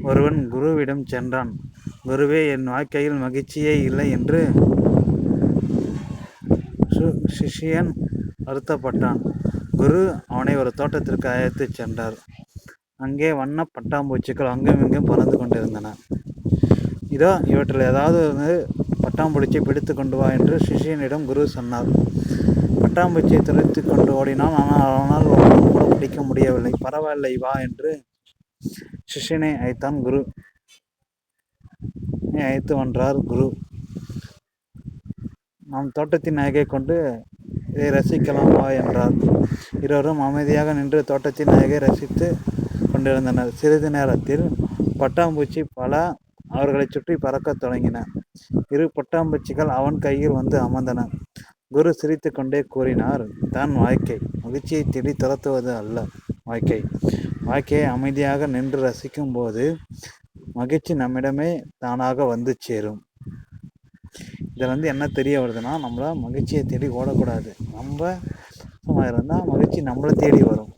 ஒருவன் குருவிடம் சென்றான். குருவே, என் வாழ்க்கையில் மகிழ்ச்சியே இல்லை என்று சிஷ்யன் வருத்தப்பட்டான். குரு அவனை ஒரு தோட்டத்திற்கு அழைத்துச் சென்றார். அங்கே வண்ண பட்டாம்பூச்சிகள் அங்குமிங்கும் பறந்து கொண்டிருந்தன. இதோ, இவற்றில் ஏதாவது பட்டாம்பூச்சியை பிடித்து கொண்டு வா என்று சிஷ்யனிடம் குரு சொன்னார். பட்டாம்பூச்சியை துரைத்து கொண்டு ஓடினான். ஆனால் அவனால் ஒன்றும் கூட பிடிக்க முடியவில்லை. பரவாயில்லை, வா என்று சிஷ்யனை அழைத்தான் குரு. அழைத்து வென்றார் குரு. நாம் தோட்டத்தின் அழகை கொண்டு இதை ரசிக்கலாம் வா என்றார். இருவரும் அமைதியாக நின்று தோட்டத்தின் அழகை ரசித்து கொண்டிருந்தனர். சிறிது நேரத்தில் பட்டாம்பூச்சி பல அவர்களை சுற்றி பறக்கத் தொடங்கின. இரு பட்டாம்பூச்சிகள் அவன் கையில் வந்து அமர்ந்தன. குரு சிரித்து கொண்டே கூறினார், தான் வாழ்க்கை. மகிழ்ச்சியை தேடி துரத்துவது அல்ல வாழ்க்கை. வாழ்க்கையை அமைதியாக நின்று ரசிக்கும் போது மகிழ்ச்சி நம்மிடமே தானாக வந்து சேரும். இதில் என்ன தெரிய வருதுன்னா, நம்மள மகிழ்ச்சியை தேடி ஓடக்கூடாது. நம்ம சும்மா இருந்தால் மகிழ்ச்சி நம்மளை தேடி வரும்.